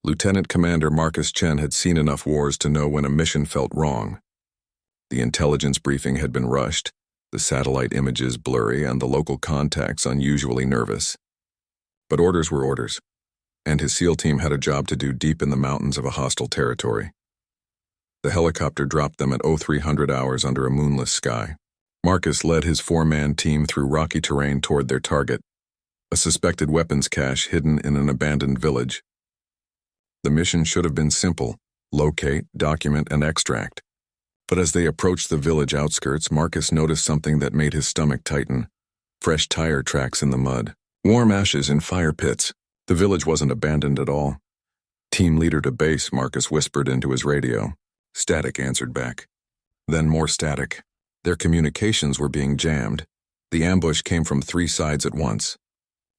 Lieutenant Commander Marcus Chen had seen enough wars to know when a mission felt wrong. The intelligence briefing had been rushed, the satellite images blurry, and the local contacts unusually nervous. But orders were orders, and his SEAL team had a job to do deep in the mountains of a hostile territory. The helicopter dropped them at 0300 hours under a moonless sky. Marcus led his four-man team through rocky terrain toward their target, a suspected weapons cache hidden in an abandoned village. The mission should have been simple: locate, document, and extract. But as they approached the village outskirts, Marcus noticed something that made his stomach tighten: fresh tire tracks in the mud, warm ashes in fire pits. The village wasn't abandoned at all. "Team leader to base," Marcus whispered into his radio. Static answered back. Then more static. Their communications were being jammed. The ambush came from three sides at once.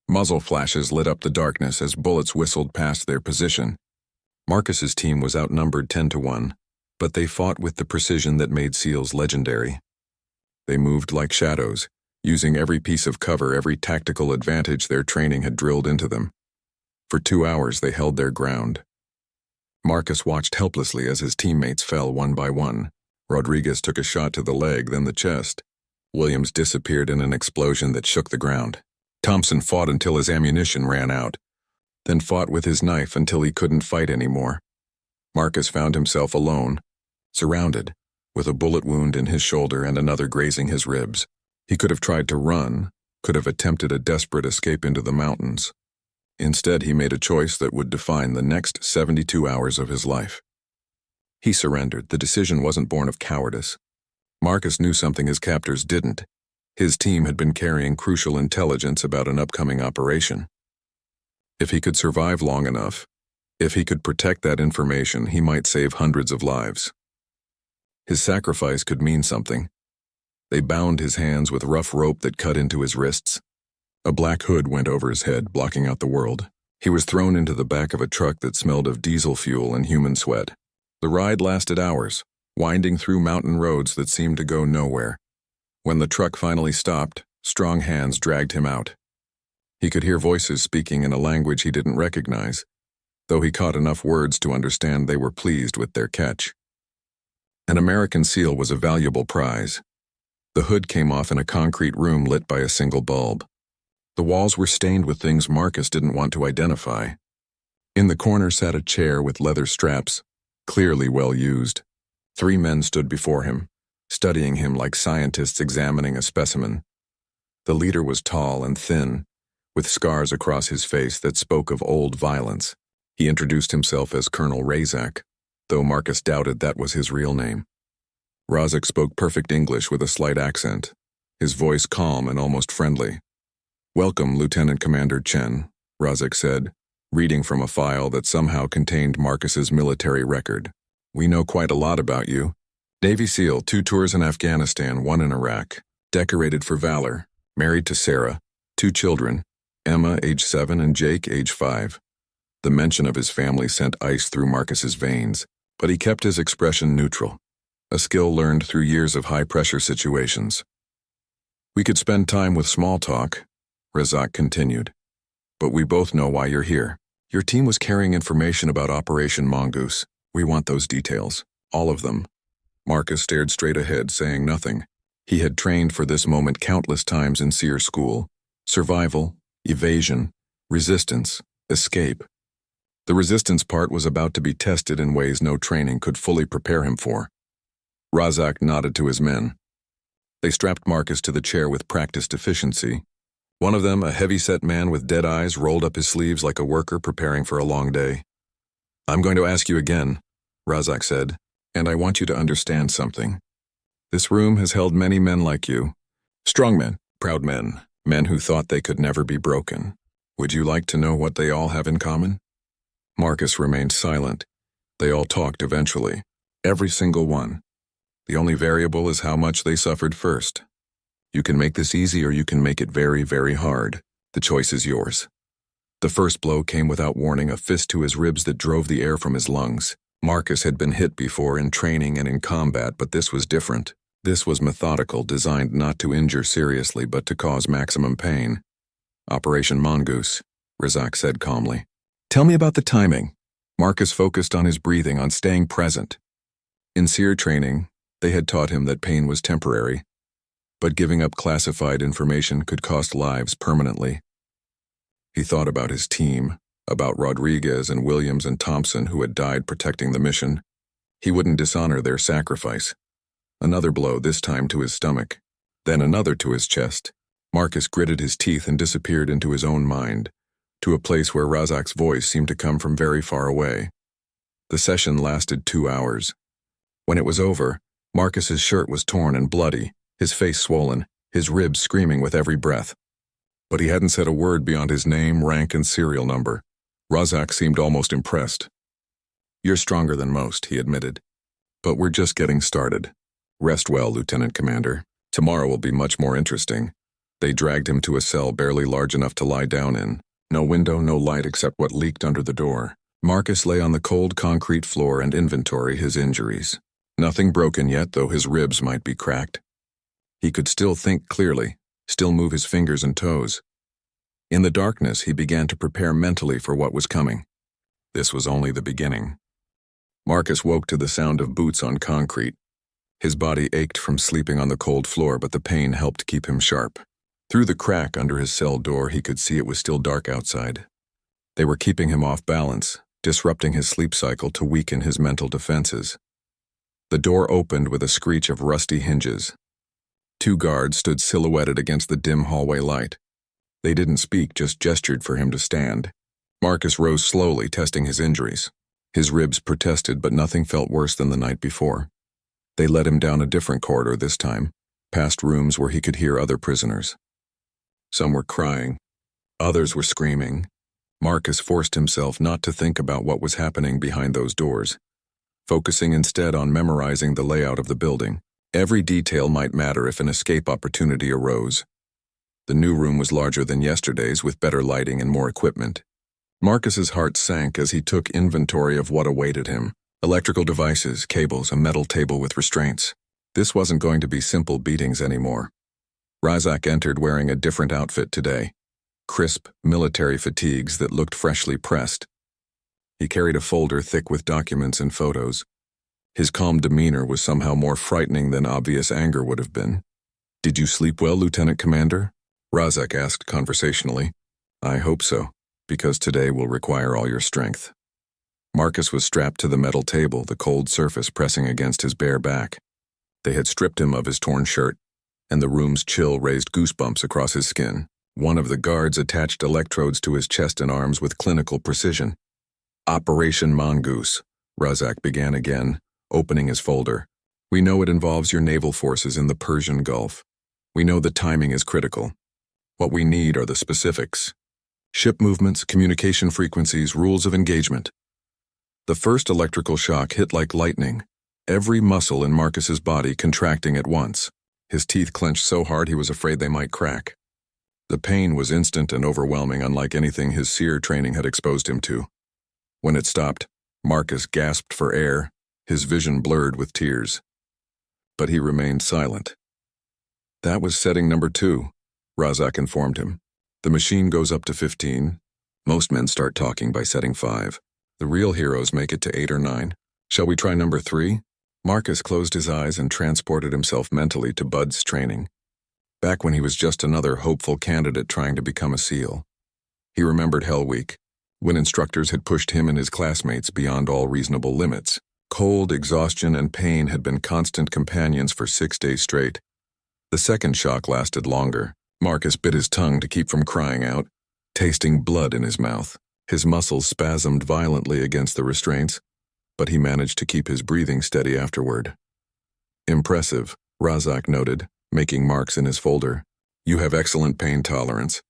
Muzzle flashes lit up the darkness as bullets whistled past their position. Marcus's team was outnumbered 10-1, but they fought with the precision that made SEALs legendary. They moved like shadows, using every piece of cover, every tactical advantage their training had drilled into them. For 2 hours they held their ground. Marcus watched helplessly as his teammates fell one by one. Rodriguez took a shot to the leg, then the chest. Williams disappeared in an explosion that shook the ground. Thompson fought until his ammunition ran out, then fought with his knife until he couldn't fight anymore. Marcus found himself alone, surrounded, with a bullet wound in his shoulder and another grazing his ribs. He could have tried to run, could have attempted a desperate escape into the mountains. Instead, he made a choice that would define the next 72 hours of his life. He surrendered. The decision wasn't born of cowardice. Marcus knew something his captors didn't. His team had been carrying crucial intelligence about an upcoming operation. If he could survive long enough, if he could protect that information, he might save hundreds of lives. His sacrifice could mean something. They bound his hands with rough rope that cut into his wrists. A black hood went over his head, blocking out the world. He was thrown into the back of a truck that smelled of diesel fuel and human sweat. The ride lasted hours, winding through mountain roads that seemed to go nowhere. When the truck finally stopped, strong hands dragged him out. He could hear voices speaking in a language he didn't recognize, though he caught enough words to understand they were pleased with their catch. An American SEAL was a valuable prize. The hood came off in a concrete room lit by a single bulb. The walls were stained with things Marcus didn't want to identify. In the corner sat a chair with leather straps, clearly well used. 3 men stood before him, studying him like scientists examining a specimen. The leader was tall and thin, with scars across his face that spoke of old violence. He introduced himself as Colonel Razak, though Marcus doubted that was his real name. Razak spoke perfect English with a slight accent, his voice calm and almost friendly. "Welcome, Lieutenant Commander Chen," Razak said, reading from a file that somehow contained Marcus's military record. "We know quite a lot about you. Navy SEAL, 2 tours in Afghanistan, 1 in Iraq. Decorated for valor. Married to Sarah. 2 children, Emma, age 7, and Jake, age 5. The mention of his family sent ice through Marcus's veins, but he kept his expression neutral, a skill learned through years of high-pressure situations. "We could spend time with small talk," Razak continued, "but we both know why you're here. Your team was carrying information about Operation Mongoose. We want those details, all of them." Marcus stared straight ahead, saying nothing. He had trained for this moment countless times in SEAR school. Survival, evasion, resistance, escape. The resistance part was about to be tested in ways no training could fully prepare him for. Razak nodded to his men. They strapped Marcus to the chair with practiced efficiency. One of them, a heavy-set man with dead eyes, rolled up his sleeves like a worker preparing for a long day. "I'm going to ask you again," Razak said, "and I want you to understand something. This room has held many men like you. Strong men, proud men, men who thought they could never be broken. Would you like to know what they all have in common?" Marcus remained silent. They all talked eventually. Every single one. The only variable is how much they suffered first. You can make this easy or you can make it very, very hard. The choice is yours. The first blow came without warning, a fist to his ribs that drove the air from his lungs. Marcus had been hit before in training and in combat, but this was different. This was methodical, designed not to injure seriously but to cause maximum pain. "Operation Mongoose," Razak said calmly. "Tell me about the timing. Marcus focused on his breathing, on staying present. In SEER training, they had taught him that pain was temporary, but giving up classified information could cost lives permanently. He thought about his team, about Rodriguez and Williams and Thompson who had died protecting the mission. He wouldn't dishonor their sacrifice. Another blow, this time to his stomach, then another to his chest. Marcus gritted his teeth and disappeared into his own mind, to a place where Razak's voice seemed to come from very far away. The session lasted 2 hours. When it was over, Marcus's shirt was torn and bloody, his face swollen, his ribs screaming with every breath. But he hadn't said a word beyond his name, rank, and serial number. Razak seemed almost impressed. "You're stronger than most," he admitted. "But we're just getting started. Rest well, Lieutenant Commander. Tomorrow will be much more interesting." They dragged him to a cell barely large enough to lie down in. No window, no light except what leaked under the door. Marcus lay on the cold concrete floor and inventoried his injuries. Nothing broken yet, though his ribs might be cracked. He could still think clearly, still move his fingers and toes. In the darkness, he began to prepare mentally for what was coming. This was only the beginning. Marcus woke to the sound of boots on concrete. His body ached from sleeping on the cold floor, but the pain helped keep him sharp. Through the crack under his cell door, he could see it was still dark outside. They were keeping him off balance, disrupting his sleep cycle to weaken his mental defenses. The door opened with a screech of rusty hinges. 2 guards stood silhouetted against the dim hallway light. They didn't speak, just gestured for him to stand. Marcus rose slowly, testing his injuries. His ribs protested, but nothing felt worse than the night before. They led him down a different corridor this time, past rooms where he could hear other prisoners. Some were crying. Others were screaming. Marcus forced himself not to think about what was happening behind those doors, focusing instead on memorizing the layout of the building. Every detail might matter if an escape opportunity arose. The new room was larger than yesterday's, with better lighting and more equipment. Marcus's heart sank as he took inventory of what awaited him. Electrical devices, cables, a metal table with restraints. This wasn't going to be simple beatings anymore. Razak entered wearing a different outfit today. Crisp, military fatigues that looked freshly pressed. He carried a folder thick with documents and photos. His calm demeanor was somehow more frightening than obvious anger would have been. "Did you sleep well, Lieutenant Commander?" Razak asked conversationally. "I hope so, because today will require all your strength." Marcus was strapped to the metal table, the cold surface pressing against his bare back. They had stripped him of his torn shirt, and the room's chill raised goosebumps across his skin. One of the guards attached electrodes to his chest and arms with clinical precision. "Operation Mongoose," Razak began again, opening his folder. "We know it involves your naval forces in the Persian Gulf. We know the timing is critical. What we need are the specifics. Ship movements, communication frequencies, rules of engagement." The first electrical shock hit like lightning, every muscle in Marcus's body contracting at once. His teeth clenched so hard he was afraid they might crack. The pain was instant and overwhelming, unlike anything his SEER training had exposed him to. When it stopped, Marcus gasped for air, his vision blurred with tears. But he remained silent. "That was setting number 2, Razak informed him. "The machine goes up to 15. Most men start talking by setting 5. The real heroes make it to 8 or 9. Shall we try number 3? Marcus closed his eyes and transported himself mentally to Bud's training, back when he was just another hopeful candidate trying to become a SEAL. He remembered Hell Week, when instructors had pushed him and his classmates beyond all reasonable limits. Cold, exhaustion, and pain had been constant companions for 6 days straight. The second shock lasted longer. Marcus bit his tongue to keep from crying out, tasting blood in his mouth. His muscles spasmed violently against the restraints, but he managed to keep his breathing steady afterward. "Impressive," Razak noted, making marks in his folder. "You have excellent pain tolerance.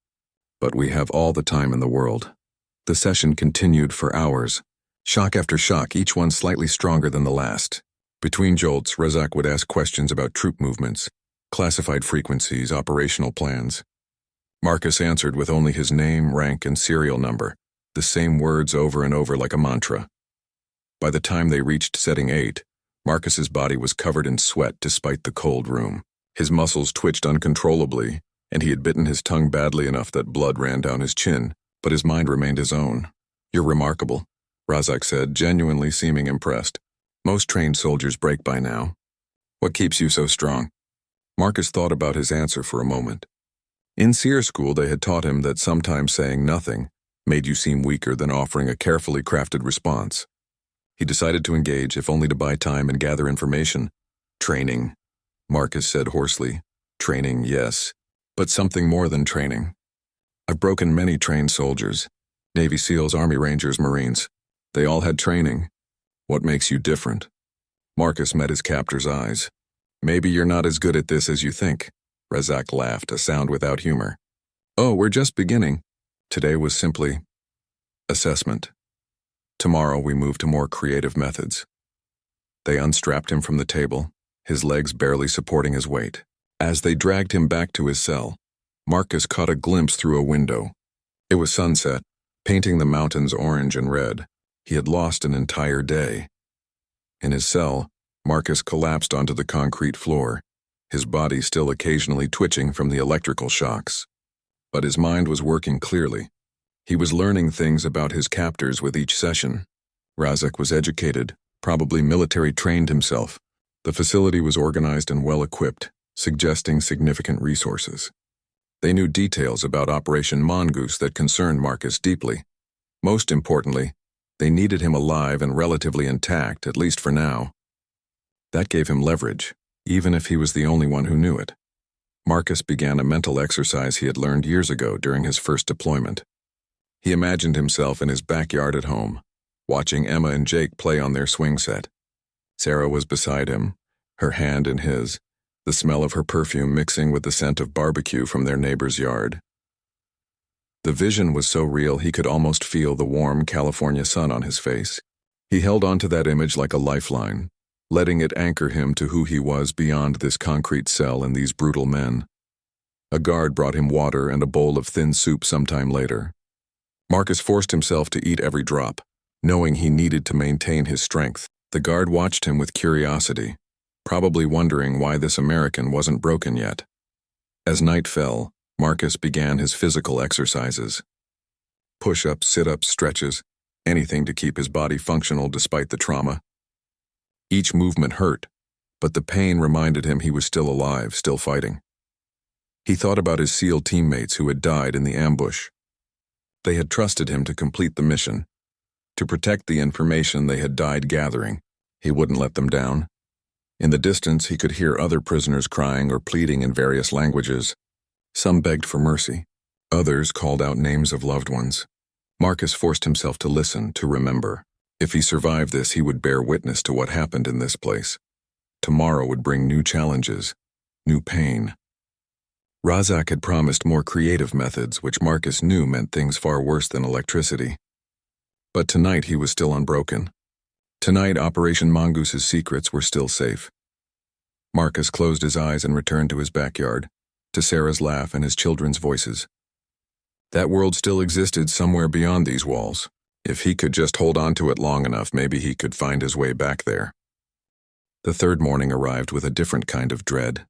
But we have all the time in the world." The session continued for hours, shock after shock, each one slightly stronger than the last. Between jolts, Razak would ask questions about troop movements, classified frequencies, operational plans. Marcus answered with only his name, rank, and serial number, the same words over and over like a mantra. By the time they reached setting 8, Marcus's body was covered in sweat despite the cold room. His muscles twitched uncontrollably, and he had bitten his tongue badly enough that blood ran down his chin, but his mind remained his own. "You're remarkable. Razak said, genuinely seeming impressed. Most trained soldiers break by now. What keeps you so strong? Marcus thought about his answer for a moment. In SEER school, they had taught him that sometimes saying nothing made you seem weaker than offering a carefully crafted response. He decided to engage, if only to buy time and gather information. Training, Marcus said hoarsely. Training, yes, but something more than training. I've broken many trained soldiers. Navy SEALs, Army Rangers, Marines. They all had training. What makes you different? Marcus met his captor's eyes. Maybe you're not as good at this as you think. Razak laughed, a sound without humor. Oh, we're just beginning. Today was simply assessment. Tomorrow we move to more creative methods. They unstrapped him from the table, his legs barely supporting his weight. As they dragged him back to his cell, Marcus caught a glimpse through a window. It was sunset, painting the mountains orange and red. He had lost an entire day. In his cell, Marcus collapsed onto the concrete floor, his body still occasionally twitching from the electrical shocks. But his mind was working clearly. He was learning things about his captors with each session. Razak was educated, probably military trained himself. The facility was organized and well-equipped, suggesting significant resources. They knew details about Operation Mongoose that concerned Marcus deeply. Most importantly, they needed him alive and relatively intact, at least for now. That gave him leverage, even if he was the only one who knew it. Marcus began a mental exercise he had learned years ago during his first deployment. He imagined himself in his backyard at home, watching Emma and Jake play on their swing set. Sarah was beside him, her hand in his, the smell of her perfume mixing with the scent of barbecue from their neighbor's yard. The vision was so real he could almost feel the warm California sun on his face. He held onto that image like a lifeline, letting it anchor him to who he was beyond this concrete cell and these brutal men. A guard brought him water and a bowl of thin soup sometime later. Marcus forced himself to eat every drop, knowing he needed to maintain his strength. The guard watched him with curiosity, probably wondering why this American wasn't broken yet. As night fell, Marcus began his physical exercises. Push-ups, sit-ups, stretches, anything to keep his body functional despite the trauma. Each movement hurt, but the pain reminded him he was still alive, still fighting. He thought about his SEAL teammates who had died in the ambush. They had trusted him to complete the mission, to protect the information they had died gathering. He wouldn't let them down. In the distance, he could hear other prisoners crying or pleading in various languages. Some begged for mercy. Others called out names of loved ones. Marcus forced himself to listen, to remember. If he survived this, he would bear witness to what happened in this place. Tomorrow would bring new challenges, new pain. Razak had promised more creative methods, which Marcus knew meant things far worse than electricity. But tonight he was still unbroken. Tonight, Operation Mongoose's secrets were still safe. Marcus closed his eyes and returned to his backyard, to Sarah's laugh and his children's voices. That world still existed somewhere beyond these walls. If he could just hold on to it long enough, maybe he could find his way back there. The third morning arrived with a different kind of dread.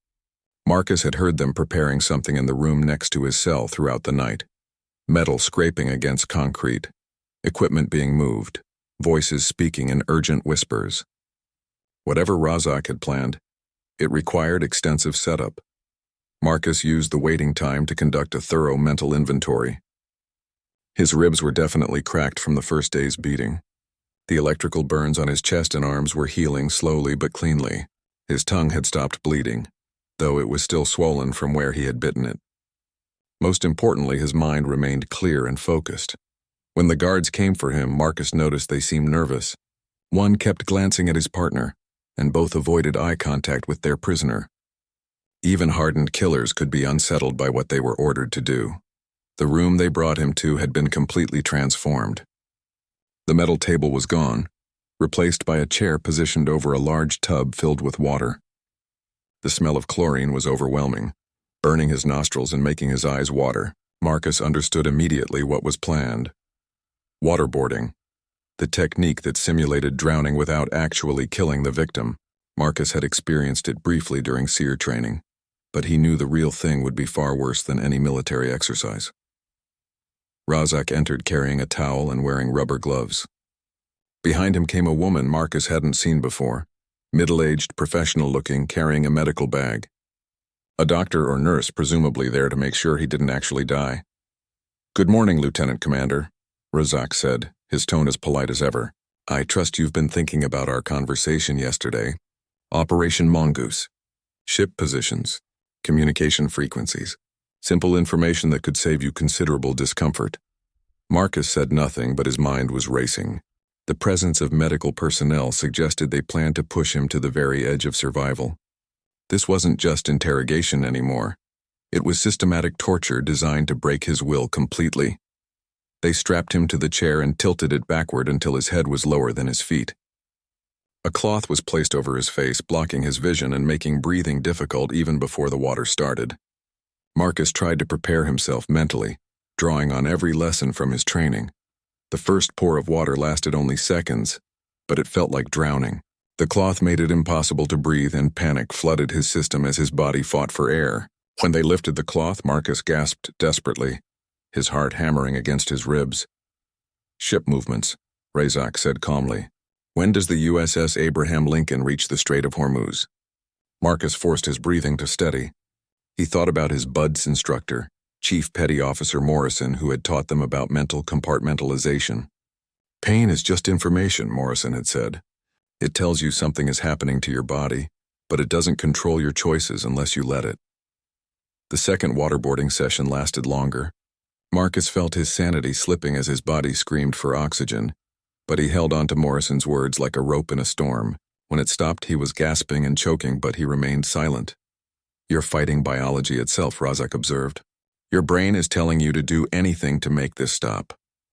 Marcus had heard them preparing something in the room next to his cell throughout the night. Metal scraping against concrete, equipment being moved, voices speaking in urgent whispers. Whatever Razak had planned, it required extensive setup. Marcus used the waiting time to conduct a thorough mental inventory. His ribs were definitely cracked from the first day's beating. The electrical burns on his chest and arms were healing slowly but cleanly. His tongue had stopped bleeding, though it was still swollen from where he had bitten it. Most importantly, his mind remained clear and focused. When the guards came for him, Marcus noticed they seemed nervous. One kept glancing at his partner, and both avoided eye contact with their prisoner. Even hardened killers could be unsettled by what they were ordered to do. The room they brought him to had been completely transformed. The metal table was gone, replaced by a chair positioned over a large tub filled with water. The smell of chlorine was overwhelming, burning his nostrils and making his eyes water. Marcus understood immediately what was planned. Waterboarding, the technique that simulated drowning without actually killing the victim. Marcus had experienced it briefly during SEER training, but he knew the real thing would be far worse than any military exercise. Razak entered carrying a towel and wearing rubber gloves. Behind him came a woman Marcus hadn't seen before, middle-aged, professional-looking, carrying a medical bag. A doctor or nurse, presumably there to make sure he didn't actually die. "Good morning, Lieutenant Commander," Razak said, his tone as polite as ever. "I trust you've been thinking about our conversation yesterday. Operation Mongoose. Ship positions. Communication frequencies. Simple information that could save you considerable discomfort." Marcus said nothing, but his mind was racing. The presence of medical personnel suggested they planned to push him to the very edge of survival. This wasn't just interrogation anymore. It was systematic torture designed to break his will completely. They strapped him to the chair and tilted it backward until his head was lower than his feet. A cloth was placed over his face, blocking his vision and making breathing difficult even before the water started. Marcus tried to prepare himself mentally, drawing on every lesson from his training. The first pour of water lasted only seconds, but it felt like drowning. The cloth made it impossible to breathe, and panic flooded his system as his body fought for air. When they lifted the cloth, Marcus gasped desperately, his heart hammering against his ribs. "Ship movements," Razak said calmly. "When does the USS Abraham Lincoln reach the Strait of Hormuz?" Marcus forced his breathing to steady. He thought about his BUDS instructor, Chief Petty Officer Morrison, who had taught them about mental compartmentalization. "Pain is just information," Morrison had said. "It tells you something is happening to your body, but it doesn't control your choices unless you let it." The second waterboarding session lasted longer. Marcus felt his sanity slipping as his body screamed for oxygen, but he held on to Morrison's words like a rope in a storm. When it stopped, he was gasping and choking, but he remained silent. "You're fighting biology itself," Razak observed. "Your brain is telling you to do anything to make this stop.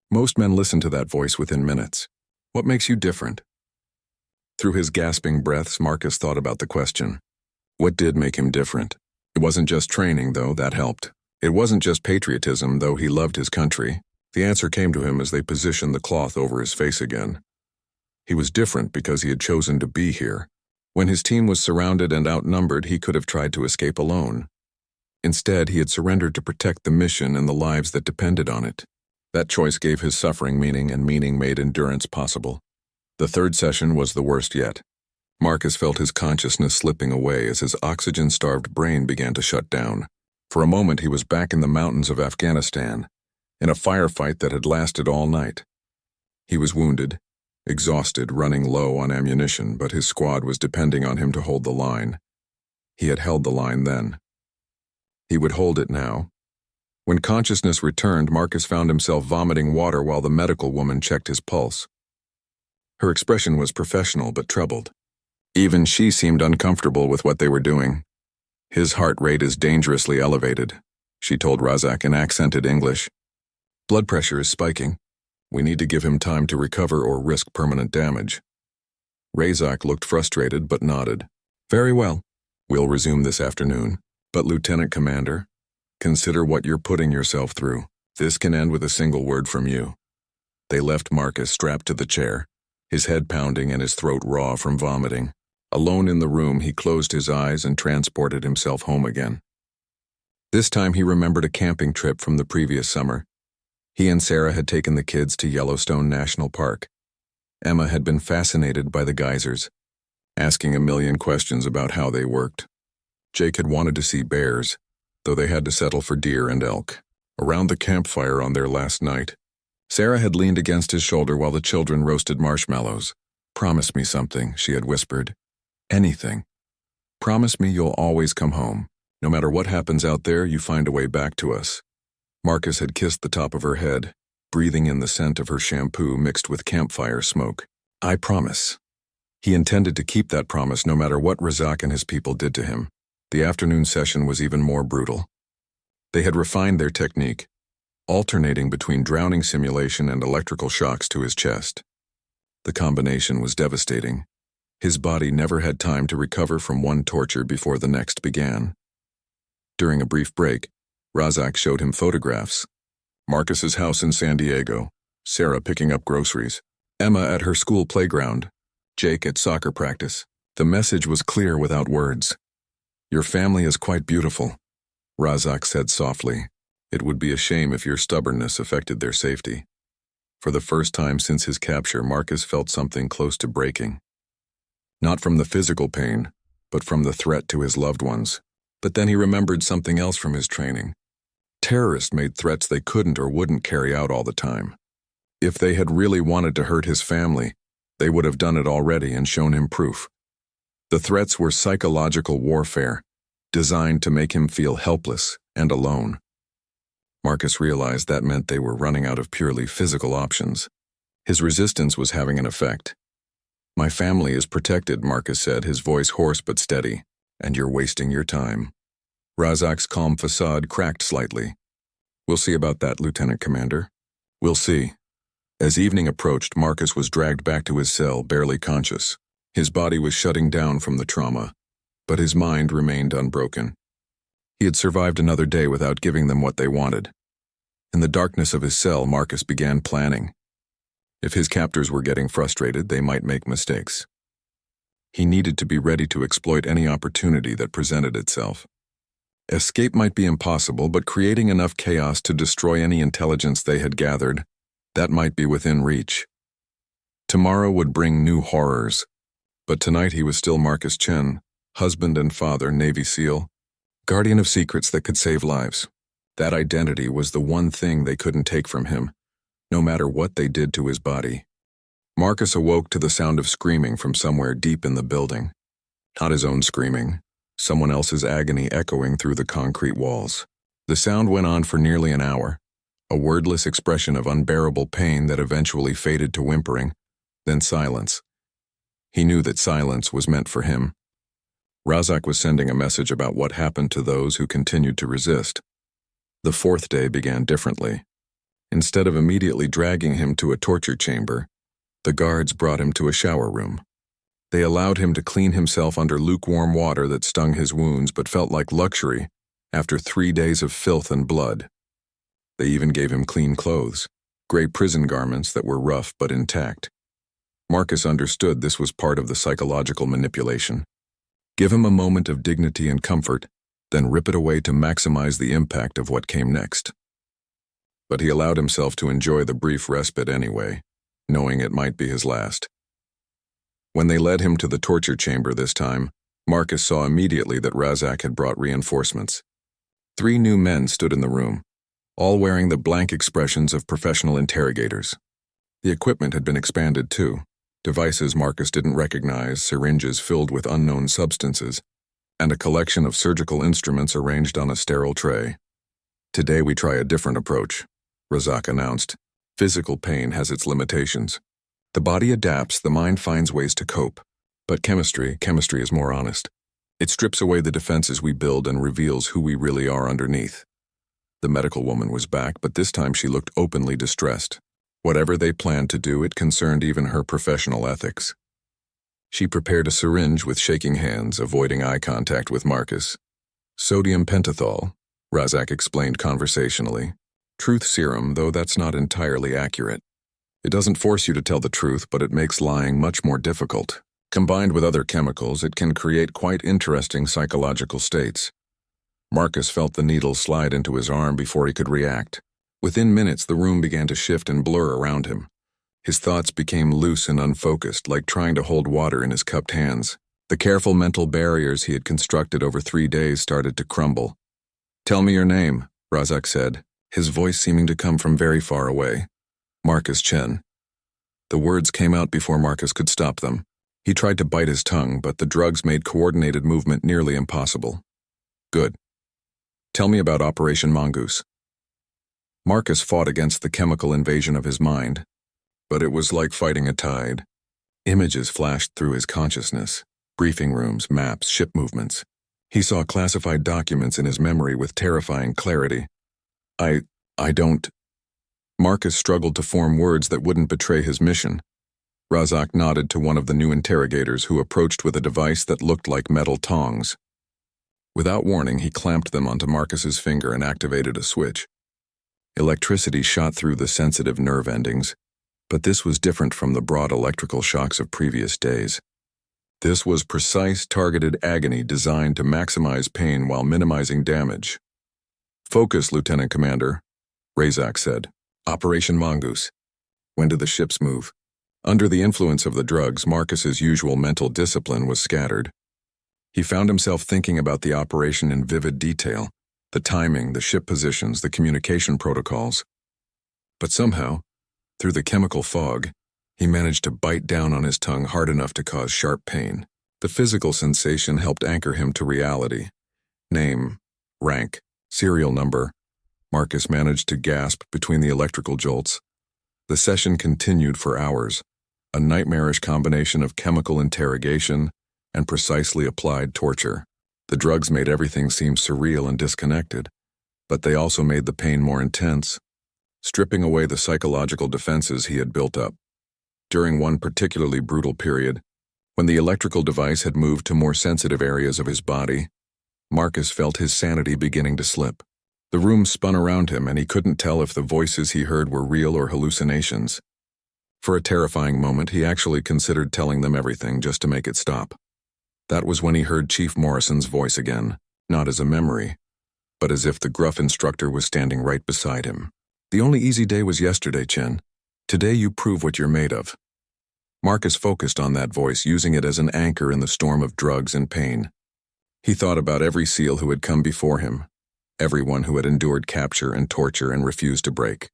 Most men listen to that voice within minutes. What makes you different?" Through his gasping breaths, Marcus thought about the question. What did make him different? It wasn't just training, though, that helped. It wasn't just patriotism, though he loved his country. The answer came to him as they positioned the cloth over his face again. He was different because he had chosen to be here. When his team was surrounded and outnumbered, he could have tried to escape alone. Instead, he had surrendered to protect the mission and the lives that depended on it. That choice gave his suffering meaning, and meaning made endurance possible. The third session was the worst yet. Marcus felt his consciousness slipping away as his oxygen-starved brain began to shut down. For a moment, he was back in the mountains of Afghanistan, in a firefight that had lasted all night. He was wounded, exhausted, running low on ammunition, but his squad was depending on him to hold the line. He had held the line then. He would hold it now. When consciousness returned, Marcus found himself vomiting water while the medical woman checked his pulse. Her expression was professional but troubled. Even she seemed uncomfortable with what they were doing. "His heart rate is dangerously elevated," she told Razak in accented English. "Blood pressure is spiking. We need to give him time to recover or risk permanent damage." Razak looked frustrated but nodded. "Very well. We'll resume this afternoon. But Lieutenant Commander, consider what you're putting yourself through. This can end with a single word from you." They left Marcus strapped to the chair, his head pounding and his throat raw from vomiting. Alone in the room, he closed his eyes and transported himself home again. This time he remembered a camping trip from the previous summer. He and Sarah had taken the kids to Yellowstone National Park. Emma had been fascinated by the geysers, asking a million questions about how they worked. Jake had wanted to see bears, though they had to settle for deer and elk. Around the campfire on their last night, Sarah had leaned against his shoulder while the children roasted marshmallows. "Promise me something," she had whispered. "Anything. Promise me you'll always come home. No matter what happens out there, you find a way back to us." Marcus had kissed the top of her head, breathing in the scent of her shampoo mixed with campfire smoke. "I promise." He intended to keep that promise no matter what Razak and his people did to him. The afternoon session was even more brutal. They had refined their technique, alternating between drowning simulation and electrical shocks to his chest. The combination was devastating. His body never had time to recover from one torture before the next began. During a brief break, Razak showed him photographs. Marcus's house in San Diego, Sarah picking up groceries, Emma at her school playground, Jake at soccer practice. The message was clear without words. "Your family is quite beautiful," Razak said softly. "It would be a shame if your stubbornness affected their safety." For the first time since his capture, Marcus felt something close to breaking. Not from the physical pain, but from the threat to his loved ones. But then he remembered something else from his training. Terrorists made threats they couldn't or wouldn't carry out all the time. If they had really wanted to hurt his family, they would have done it already and shown him proof. The threats were psychological warfare, designed to make him feel helpless and alone. Marcus realized that meant they were running out of purely physical options. His resistance was having an effect. "My family is protected," Marcus said, his voice hoarse but steady. "And you're wasting your time." Razak's calm facade cracked slightly. "We'll see about that, Lieutenant Commander." "We'll see." As evening approached, Marcus was dragged back to his cell, barely conscious. His body was shutting down from the trauma, but his mind remained unbroken. He had survived another day without giving them what they wanted. In the darkness of his cell, Marcus began planning. If his captors were getting frustrated, they might make mistakes. He needed to be ready to exploit any opportunity that presented itself. Escape might be impossible, but creating enough chaos to destroy any intelligence they had gathered, that might be within reach. Tomorrow would bring new horrors, but tonight he was still Marcus Chen, husband and father, Navy SEAL, guardian of secrets that could save lives. That identity was the one thing they couldn't take from him, no matter what they did to his body. Marcus awoke to the sound of screaming from somewhere deep in the building. Not his own screaming, someone else's agony echoing through the concrete walls. The sound went on for nearly an hour, a wordless expression of unbearable pain that eventually faded to whimpering, then silence. He knew that silence was meant for him. Razak was sending a message about what happened to those who continued to resist. The fourth day began differently. Instead of immediately dragging him to a torture chamber, the guards brought him to a shower room. They allowed him to clean himself under lukewarm water that stung his wounds but felt like luxury after 3 days of filth and blood. They even gave him clean clothes, gray prison garments that were rough but intact. Marcus understood this was part of the psychological manipulation. Give him a moment of dignity and comfort, then rip it away to maximize the impact of what came next. But he allowed himself to enjoy the brief respite anyway, knowing it might be his last. When they led him to the torture chamber this time, Marcus saw immediately that Razak had brought reinforcements. 3 new men stood in the room, all wearing the blank expressions of professional interrogators. The equipment had been expanded too. Devices Marcus didn't recognize, syringes filled with unknown substances, and a collection of surgical instruments arranged on a sterile tray. "Today we try a different approach," Razak announced. "Physical pain has its limitations. The body adapts, the mind finds ways to cope. But chemistry is more honest. It strips away the defenses we build and reveals who we really are underneath." The medical woman was back, but this time she looked openly distressed. Whatever they planned to do, it concerned even her professional ethics. She prepared a syringe with shaking hands, avoiding eye contact with Marcus. "Sodium pentothal," Razak explained conversationally. "Truth serum, though that's not entirely accurate. It doesn't force you to tell the truth, but it makes lying much more difficult. Combined with other chemicals, it can create quite interesting psychological states." Marcus felt the needle slide into his arm before he could react. Within minutes, the room began to shift and blur around him. His thoughts became loose and unfocused, like trying to hold water in his cupped hands. The careful mental barriers he had constructed over 3 days started to crumble. "Tell me your name," Razak said, his voice seeming to come from very far away. "Marcus Chen." The words came out before Marcus could stop them. He tried to bite his tongue, but the drugs made coordinated movement nearly impossible. "Good. Tell me about Operation Mongoose." Marcus fought against the chemical invasion of his mind, but it was like fighting a tide. Images flashed through his consciousness, briefing rooms, maps, ship movements. He saw classified documents in his memory with terrifying clarity. I don't... Marcus struggled to form words that wouldn't betray his mission. Razak nodded to one of the new interrogators who approached with a device that looked like metal tongs. Without warning, he clamped them onto Marcus's finger and activated a switch. Electricity shot through the sensitive nerve endings, but this was different from the broad electrical shocks of previous days. This was precise, targeted agony designed to maximize pain while minimizing damage. "Focus, Lieutenant Commander," Razak said. "Operation Mongoose. When did the ships move? Under the influence of the drugs, Marcus's usual mental discipline was scattered. He found himself thinking about the operation in vivid detail, the timing, the ship positions, the communication protocols. But somehow, through the chemical fog, he managed to bite down on his tongue hard enough to cause sharp pain. The physical sensation helped anchor him to reality. Name, rank, serial number. Marcus managed to gasp between the electrical jolts. The session continued for hours, a nightmarish combination of chemical interrogation and precisely applied torture. The drugs made everything seem surreal and disconnected, but they also made the pain more intense, stripping away the psychological defenses he had built up. During one particularly brutal period, when the electrical device had moved to more sensitive areas of his body, Marcus felt his sanity beginning to slip. The room spun around him, and he couldn't tell if the voices he heard were real or hallucinations. For a terrifying moment, he actually considered telling them everything just to make it stop. That was when he heard Chief Morrison's voice again, not as a memory, but as if the gruff instructor was standing right beside him. "The only easy day was yesterday, Chen. Today you prove what you're made of." Marcus focused on that voice, using it as an anchor in the storm of drugs and pain. He thought about every SEAL who had come before him, everyone who had endured capture and torture and refused to break.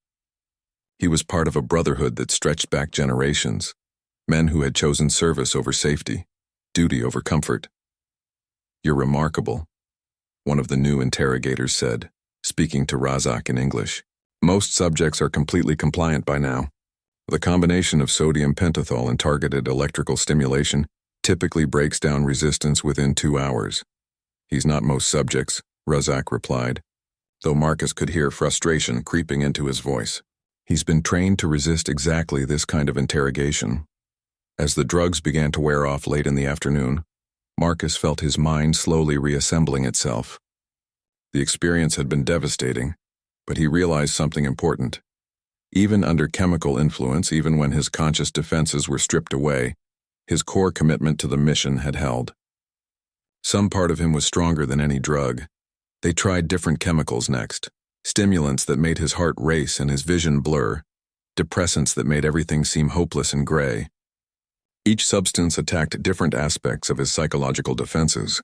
He was part of a brotherhood that stretched back generations, men who had chosen service over safety, duty over comfort. "You're remarkable," one of the new interrogators said, speaking to Razak in English. "Most subjects are completely compliant by now. The combination of sodium pentothal and targeted electrical stimulation typically breaks down resistance within 2 hours." "He's not most subjects," Razak replied, though Marcus could hear frustration creeping into his voice. "He's been trained to resist exactly this kind of interrogation." As the drugs began to wear off late in the afternoon, Marcus felt his mind slowly reassembling itself. The experience had been devastating, but he realized something important. Even under chemical influence, even when his conscious defenses were stripped away, his core commitment to the mission had held. Some part of him was stronger than any drug. They tried different chemicals next, stimulants that made his heart race and his vision blur, depressants that made everything seem hopeless and gray. Each substance attacked different aspects of his psychological defenses,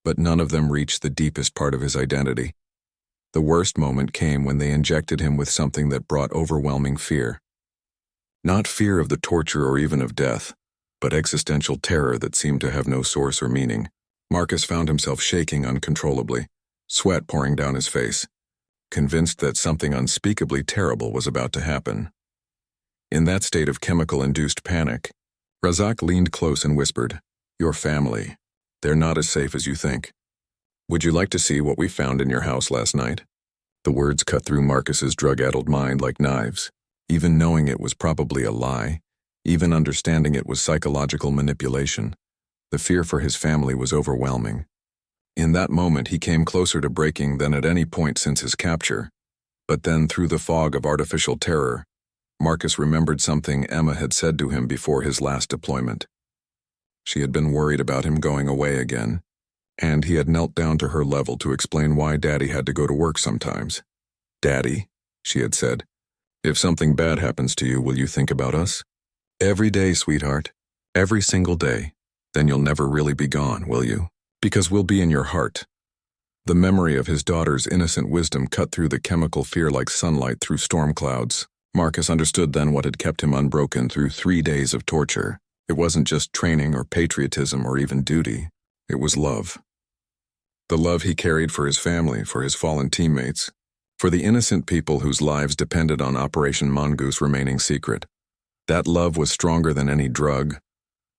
but none of them reached the deepest part of his identity. The worst moment came when they injected him with something that brought overwhelming fear. Not fear of the torture or even of death, but existential terror that seemed to have no source or meaning. Marcus found himself shaking uncontrollably, sweat pouring down his face, convinced that something unspeakably terrible was about to happen. In that state of chemical-induced panic, Razak leaned close and whispered, "Your family. They're not as safe as you think. Would you like to see what we found in your house last night?" The words cut through Marcus's drug-addled mind like knives. Even knowing it was probably a lie, even understanding it was psychological manipulation, the fear for his family was overwhelming. In that moment, he came closer to breaking than at any point since his capture. But then, through the fog of artificial terror, Marcus remembered something Emma had said to him before his last deployment. She had been worried about him going away again, and he had knelt down to her level to explain why Daddy had to go to work sometimes. "Daddy," she had said, "if something bad happens to you, will you think about us?" "Every day, sweetheart. Every single day. Then you'll never really be gone, will you? Because we'll be in your heart." The memory of his daughter's innocent wisdom cut through the chemical fear like sunlight through storm clouds. Marcus understood then what had kept him unbroken through 3 days of torture. It wasn't just training or patriotism or even duty. It was love. The love he carried for his family, for his fallen teammates, for the innocent people whose lives depended on Operation Mongoose remaining secret. That love was stronger than any drug,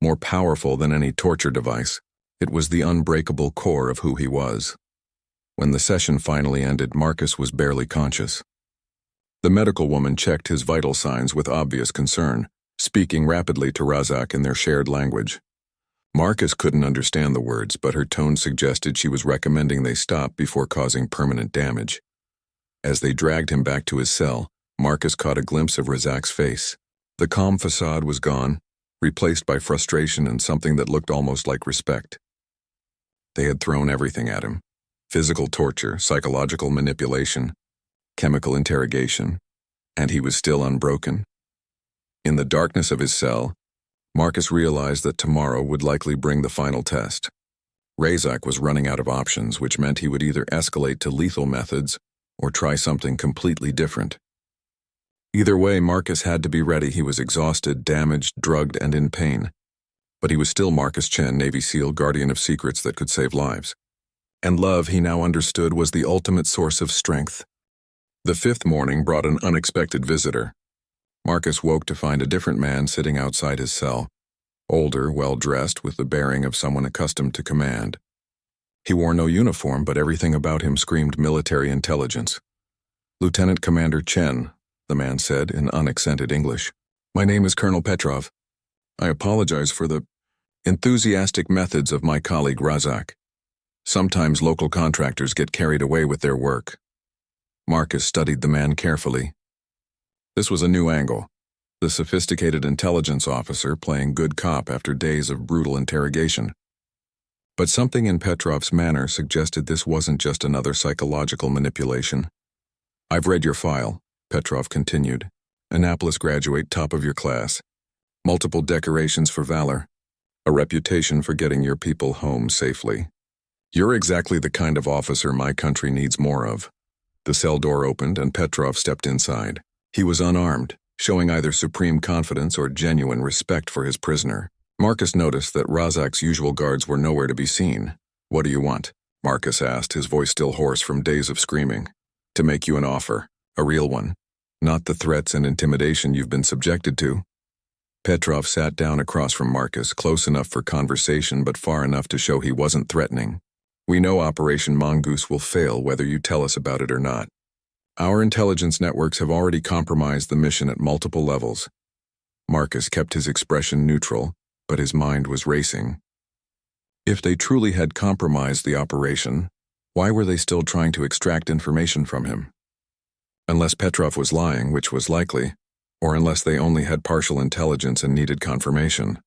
more powerful than any torture device. It was the unbreakable core of who he was. When the session finally ended, Marcus was barely conscious. The medical woman checked his vital signs with obvious concern, speaking rapidly to Razak in their shared language. Marcus couldn't understand the words, but her tone suggested she was recommending they stop before causing permanent damage. As they dragged him back to his cell, Marcus caught a glimpse of Razak's face. The calm facade was gone, replaced by frustration and something that looked almost like respect. They had thrown everything at him: physical torture, psychological manipulation, chemical interrogation, and he was still unbroken. In the darkness of his cell, Marcus realized that tomorrow would likely bring the final test. Razak was running out of options, which meant he would either escalate to lethal methods or try something completely different. Either way, Marcus had to be ready. He was exhausted, damaged, drugged, and in pain. But he was still Marcus Chen, Navy SEAL, guardian of secrets that could save lives. And love, he now understood, was the ultimate source of strength. The fifth morning brought an unexpected visitor. Marcus woke to find a different man sitting outside his cell. Older, well-dressed, with the bearing of someone accustomed to command. He wore no uniform, but everything about him screamed military intelligence. "Lieutenant Commander Chen," the man said in unaccented English. "My name is Colonel Petrov. I apologize for the enthusiastic methods of my colleague Razak. Sometimes local contractors get carried away with their work." Marcus studied the man carefully. This was a new angle. The sophisticated intelligence officer playing good cop after days of brutal interrogation. But something in Petrov's manner suggested this wasn't just another psychological manipulation. "I've read your file," Petrov continued. "Annapolis graduate, top of your class. Multiple decorations for valor. A reputation for getting your people home safely. You're exactly the kind of officer my country needs more of." The cell door opened and Petrov stepped inside. He was unarmed, showing either supreme confidence or genuine respect for his prisoner. Marcus noticed that Razak's usual guards were nowhere to be seen. "What do you want?" Marcus asked, his voice still hoarse from days of screaming. "To make you an offer, a real one. Not the threats and intimidation you've been subjected to." Petrov sat down across from Marcus, close enough for conversation but far enough to show he wasn't threatening. "We know Operation Mongoose will fail whether you tell us about it or not. Our intelligence networks have already compromised the mission at multiple levels." Marcus kept his expression neutral, but his mind was racing. If they truly had compromised the operation, why were they still trying to extract information from him? Unless Petrov was lying, which was likely, or unless they only had partial intelligence and needed confirmation.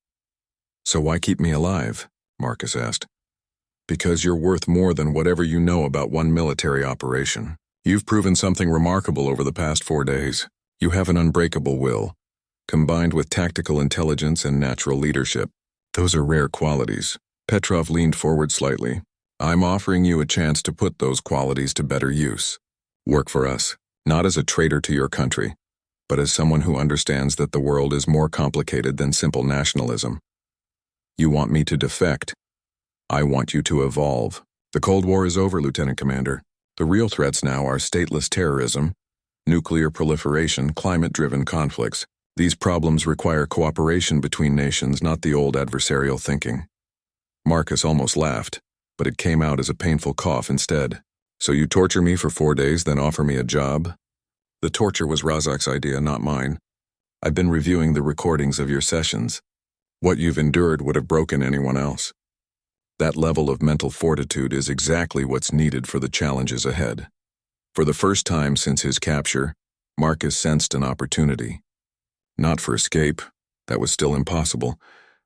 "So why keep me alive?" Marcus asked. "Because you're worth more than whatever you know about one military operation. You've proven something remarkable over the past 4 days. You have an unbreakable will, combined with tactical intelligence and natural leadership. Those are rare qualities." Petrov leaned forward slightly. "I'm offering you a chance to put those qualities to better use. Work for us, not as a traitor to your country, but as someone who understands that the world is more complicated than simple nationalism. You want me to defect. I want you to evolve. The Cold War is over, Lieutenant Commander. The real threats now are stateless terrorism, nuclear proliferation, climate-driven conflicts. These problems require cooperation between nations, not the old adversarial thinking." Marcus almost laughed, but it came out as a painful cough instead. "So you torture me for 4 days, then offer me a job?" "The torture was Razak's idea, not mine. I've been reviewing the recordings of your sessions. What you've endured would have broken anyone else. That level of mental fortitude is exactly what's needed for the challenges ahead." For the first time since his capture, Marcus sensed an opportunity. Not for escape, that was still impossible,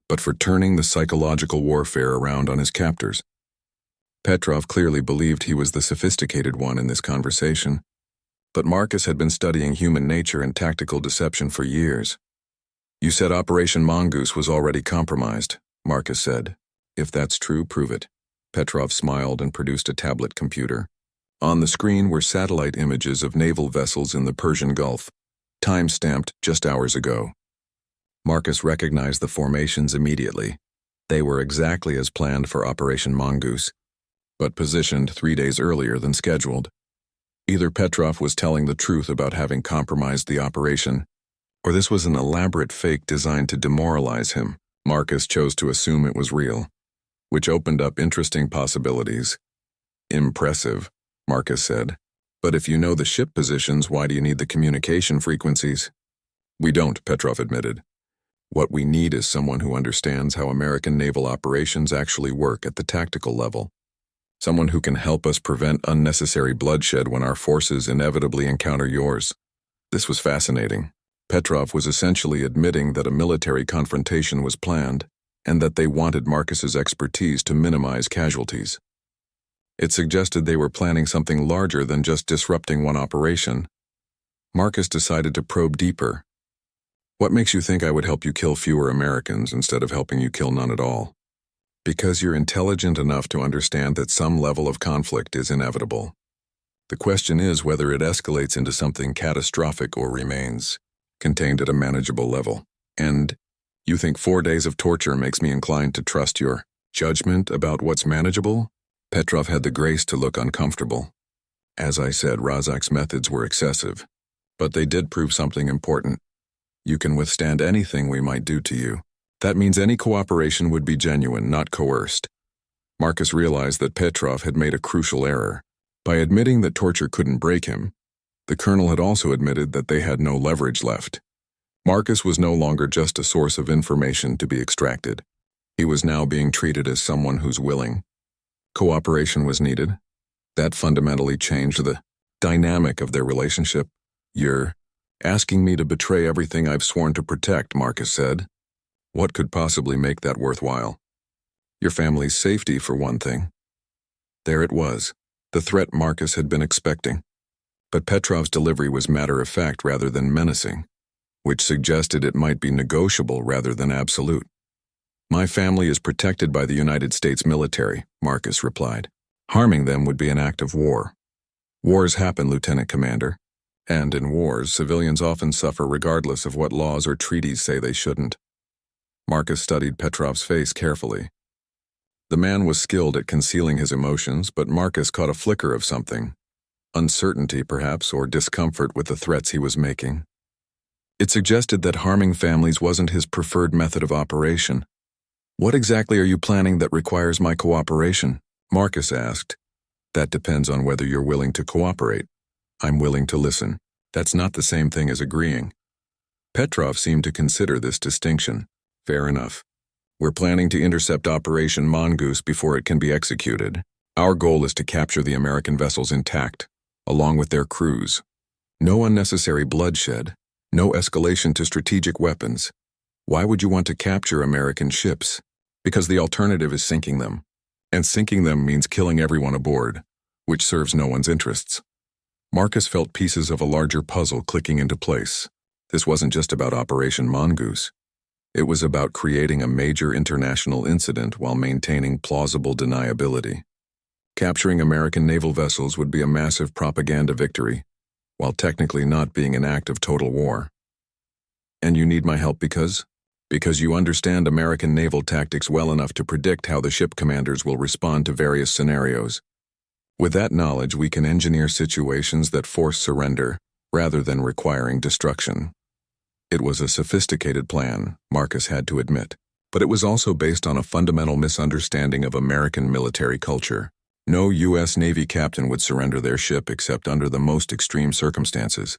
but for turning the psychological warfare around on his captors. Petrov clearly believed he was the sophisticated one in this conversation, but Marcus had been studying human nature and tactical deception for years. "You said Operation Mongoose was already compromised," Marcus said. "If that's true, prove it." Petrov smiled and produced a tablet computer. On the screen were satellite images of naval vessels in the Persian Gulf, time-stamped just hours ago. Marcus recognized the formations immediately. They were exactly as planned for Operation Mongoose, but positioned 3 days earlier than scheduled. Either Petrov was telling the truth about having compromised the operation, or this was an elaborate fake designed to demoralize him. Marcus chose to assume it was real, which opened up interesting possibilities. "Impressive," Marcus said. "But if you know the ship positions, why do you need the communication frequencies?" "We don't," Petrov admitted. "What we need is someone who understands how American naval operations actually work at the tactical level. Someone who can help us prevent unnecessary bloodshed when our forces inevitably encounter yours." This was fascinating. Petrov was essentially admitting that a military confrontation was planned, and that they wanted Marcus's expertise to minimize casualties. It suggested they were planning something larger than just disrupting one operation. Marcus decided to probe deeper. What makes you think I would help you kill fewer Americans instead of helping you kill none at all? Because you're intelligent enough to understand that some level of conflict is inevitable. The question is whether it escalates into something catastrophic or remains contained at a manageable level. And you think 4 days of torture makes me inclined to trust your judgment about what's manageable? Petrov had the grace to look uncomfortable. As I said, Razak's methods were excessive, but they did prove something important. You can withstand anything we might do to you. That means any cooperation would be genuine, not coerced. Marcus realized that Petrov had made a crucial error. By admitting that torture couldn't break him, the colonel had also admitted that they had no leverage left. Marcus was no longer just a source of information to be extracted. He was now being treated as someone who's willing. Cooperation was needed. That fundamentally changed the dynamic of their relationship. You're asking me to betray everything I've sworn to protect, Marcus said. What could possibly make that worthwhile? Your family's safety, for one thing. There it was, the threat Marcus had been expecting. But Petrov's delivery was matter-of-fact rather than menacing, which suggested it might be negotiable rather than absolute. My family is protected by the United States military, Marcus replied. Harming them would be an act of war. Wars happen, Lieutenant Commander. And in wars, civilians often suffer regardless of what laws or treaties say they shouldn't. Marcus studied Petrov's face carefully. The man was skilled at concealing his emotions, but Marcus caught a flicker of something. Uncertainty, perhaps, or discomfort with the threats he was making. It suggested that harming families wasn't his preferred method of operation. What exactly are you planning that requires my cooperation? Marcus asked. That depends on whether you're willing to cooperate. I'm willing to listen. That's not the same thing as agreeing. Petrov seemed to consider this distinction. Fair enough. We're planning to intercept Operation Mongoose before it can be executed. Our goal is to capture the American vessels intact, along with their crews. No unnecessary bloodshed, no escalation to strategic weapons. Why would you want to capture American ships? Because the alternative is sinking them. And sinking them means killing everyone aboard, which serves no one's interests. Marcus felt pieces of a larger puzzle clicking into place. This wasn't just about Operation Mongoose. It was about creating a major international incident while maintaining plausible deniability. Capturing American naval vessels would be a massive propaganda victory, while technically not being an act of total war. And you need my help because? Because you understand American naval tactics well enough to predict how the ship commanders will respond to various scenarios. With that knowledge, we can engineer situations that force surrender, rather than requiring destruction. It was a sophisticated plan, Marcus had to admit, but it was also based on a fundamental misunderstanding of American military culture. No U.S. Navy captain would surrender their ship except under the most extreme circumstances,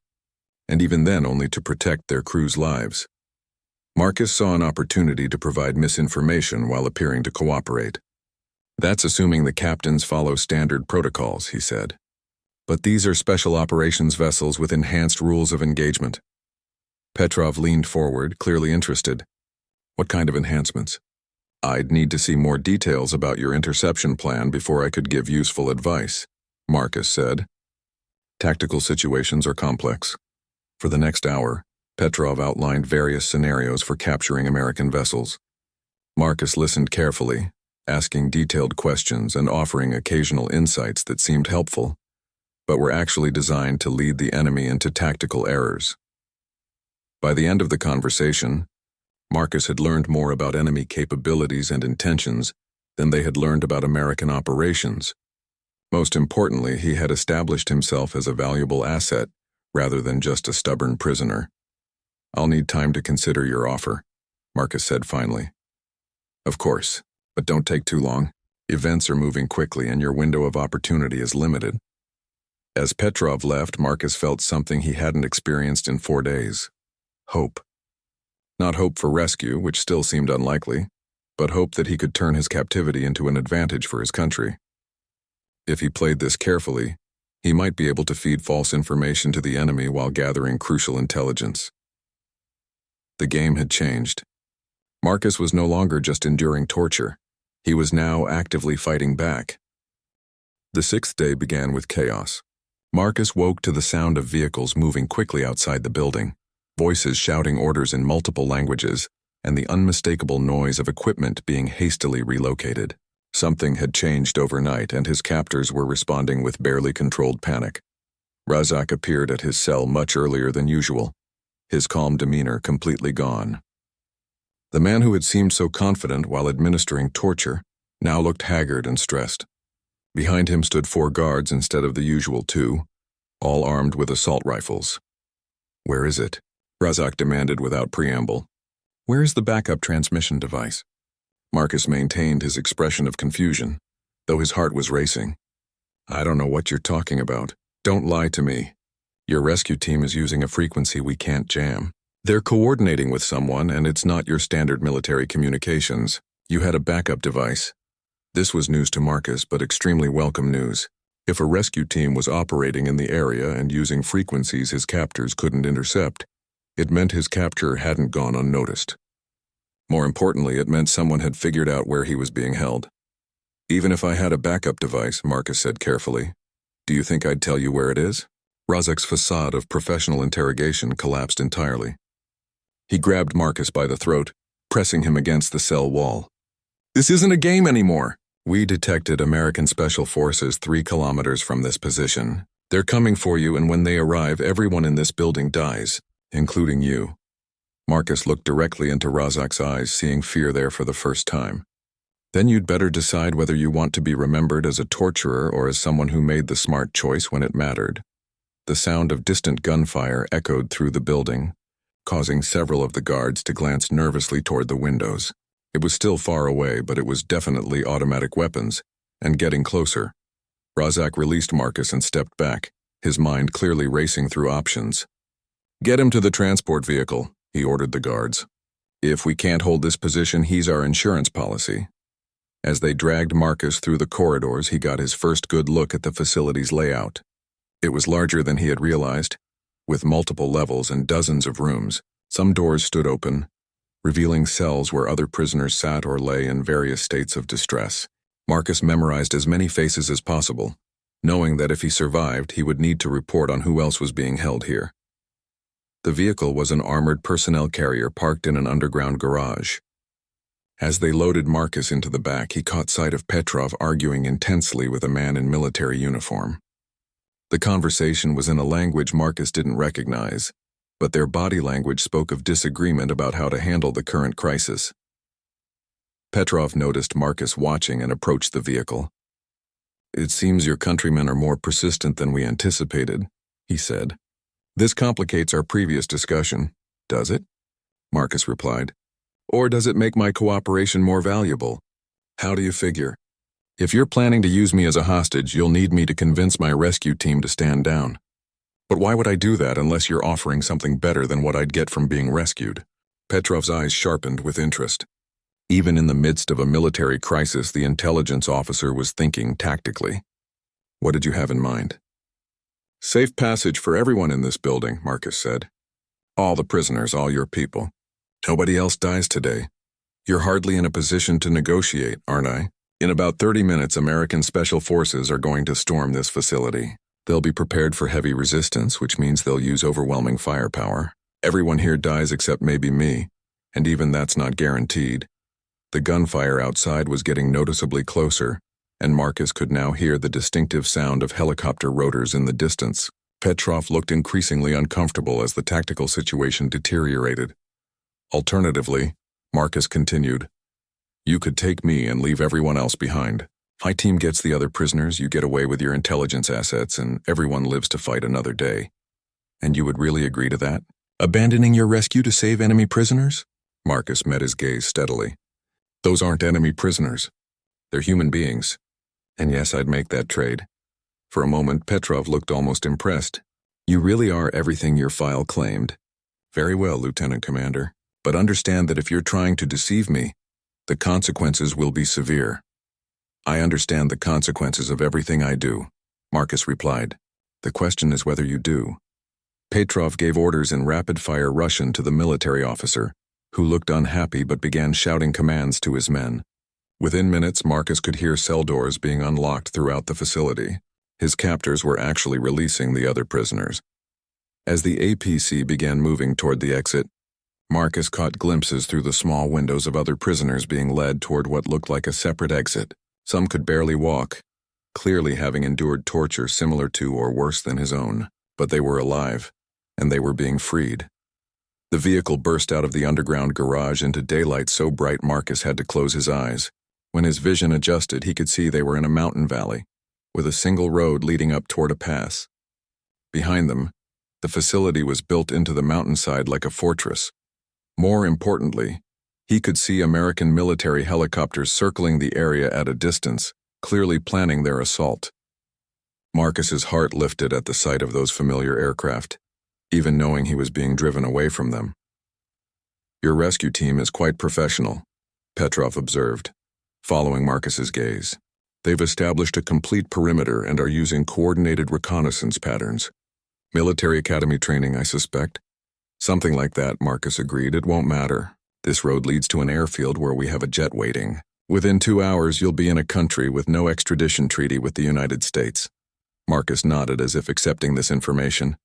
and even then only to protect their crew's lives. Marcus saw an opportunity to provide misinformation while appearing to cooperate. That's assuming the captains follow standard protocols, he said. But these are special operations vessels with enhanced rules of engagement. Petrov leaned forward, clearly interested. What kind of enhancements? I'd need to see more details about your interception plan before I could give useful advice, Marcus said. Tactical situations are complex. For the next hour, Petrov outlined various scenarios for capturing American vessels. Marcus listened carefully, asking detailed questions and offering occasional insights that seemed helpful, but were actually designed to lead the enemy into tactical errors. By the end of the conversation, Marcus had learned more about enemy capabilities and intentions than they had learned about American operations. Most importantly, he had established himself as a valuable asset rather than just a stubborn prisoner. I'll need time to consider your offer, Marcus said finally. Of course, but don't take too long. Events are moving quickly and your window of opportunity is limited. As Petrov left, Marcus felt something he hadn't experienced in 4 days. Hope. Not hope for rescue, which still seemed unlikely, but hope that he could turn his captivity into an advantage for his country. If he played this carefully, he might be able to feed false information to the enemy while gathering crucial intelligence. The game had changed. Marcus was no longer just enduring torture. He was now actively fighting back. The 6th day began with chaos. Marcus woke to the sound of vehicles moving quickly outside the building. voices shouting orders in multiple languages, and the unmistakable noise of equipment being hastily relocated. Something had changed overnight, and his captors were responding with barely controlled panic. Razak appeared at his cell much earlier than usual, his calm demeanor completely gone. The man who had seemed so confident while administering torture now looked haggard and stressed. Behind him stood 4 guards instead of the usual 2, all armed with assault rifles. "Where is it?" Razak demanded without preamble. "Where is the backup transmission device?" Marcus maintained his expression of confusion, though his heart was racing. "I don't know what you're talking about. Don't lie to me. Your rescue team is using a frequency we can't jam. They're coordinating with someone, and it's not your standard military communications. You had a backup device." This was news to Marcus, but extremely welcome news. If a rescue team was operating in the area and using frequencies his captors couldn't intercept, it meant his capture hadn't gone unnoticed. More importantly, it meant someone had figured out where he was being held. "Even if I had a backup device," Marcus said carefully, "do you think I'd tell you where it is?" Razak's facade of professional interrogation collapsed entirely. He grabbed Marcus by the throat, pressing him against the cell wall. "This isn't a game anymore." "We detected American Special Forces 3 kilometers from this position. They're coming for you, and when they arrive, everyone in this building dies, including you." Marcus looked directly into Razak's eyes, seeing fear there for the first time. "Then you'd better decide whether you want to be remembered as a torturer or as someone who made the smart choice when it mattered." The sound of distant gunfire echoed through the building, causing several of the guards to glance nervously toward the windows. It was still far away, but it was definitely automatic weapons, and getting closer. Razak released Marcus and stepped back, his mind clearly racing through options. "Get him to the transport vehicle," he ordered the guards. "If we can't hold this position, he's our insurance policy." As they dragged Marcus through the corridors, he got his first good look at the facility's layout. It was larger than he had realized, with multiple levels and dozens of rooms. Some doors stood open, revealing cells where other prisoners sat or lay in various states of distress. Marcus memorized as many faces as possible, knowing that if he survived, he would need to report on who else was being held here. The vehicle was an armored personnel carrier parked in an underground garage. As they loaded Marcus into the back, he caught sight of Petrov arguing intensely with a man in military uniform. The conversation was in a language Marcus didn't recognize, but their body language spoke of disagreement about how to handle the current crisis. Petrov noticed Marcus watching and approached the vehicle. "It seems your countrymen are more persistent than we anticipated," he said. "This complicates our previous discussion, does it?" Marcus replied. "Or does it make my cooperation more valuable? How do you figure? If you're planning to use me as a hostage, you'll need me to convince my rescue team to stand down. But why would I do that unless you're offering something better than what I'd get from being rescued?" Petrov's eyes sharpened with interest. Even in the midst of a military crisis, the intelligence officer was thinking tactically. "What did you have in mind?" "Safe passage for everyone in this building," Marcus said. "All the prisoners, all your people. Nobody else dies today. You're hardly in a position to negotiate, aren't I? In about 30 minutes, American Special Forces are going to storm this facility. They'll be prepared for heavy resistance, which means they'll use overwhelming firepower. Everyone here dies except maybe me, and even that's not guaranteed." The gunfire outside was getting noticeably closer, and Marcus could now hear the distinctive sound of helicopter rotors in the distance. Petrov looked increasingly uncomfortable as the tactical situation deteriorated. Alternatively, Marcus continued, "You could take me and leave everyone else behind. My team gets the other prisoners, you get away with your intelligence assets, and everyone lives to fight another day." "And you would really agree to that? Abandoning your rescue to save enemy prisoners?" Marcus met his gaze steadily. "Those aren't enemy prisoners. They're human beings. And yes, I'd make that trade." For a moment, Petrov looked almost impressed. "You really are everything your file claimed." "Very well, Lieutenant Commander. But understand that if you're trying to deceive me, the consequences will be severe." "I understand the consequences of everything I do," Marcus replied. "The question is whether you do." Petrov gave orders in rapid-fire Russian to the military officer, who looked unhappy but began shouting commands to his men. Within minutes, Marcus could hear cell doors being unlocked throughout the facility. His captors were actually releasing the other prisoners. As the APC began moving toward the exit, Marcus caught glimpses through the small windows of other prisoners being led toward what looked like a separate exit. Some could barely walk, clearly having endured torture similar to or worse than his own, but they were alive, and they were being freed. The vehicle burst out of the underground garage into daylight so bright Marcus had to close his eyes. When his vision adjusted, he could see they were in a mountain valley, with a single road leading up toward a pass. Behind them, the facility was built into the mountainside like a fortress. More importantly, he could see American military helicopters circling the area at a distance, clearly planning their assault. Marcus's heart lifted at the sight of those familiar aircraft, even knowing he was being driven away from them. "Your rescue team is quite professional," Petrov observed, following Marcus's gaze. "They've established a complete perimeter and are using coordinated reconnaissance patterns. Military academy training, I suspect." "Something like that," Marcus agreed. "It won't matter. This road leads to an airfield where we have a jet waiting. Within 2 hours, you'll be in a country with no extradition treaty with the United States." Marcus nodded as if accepting this information,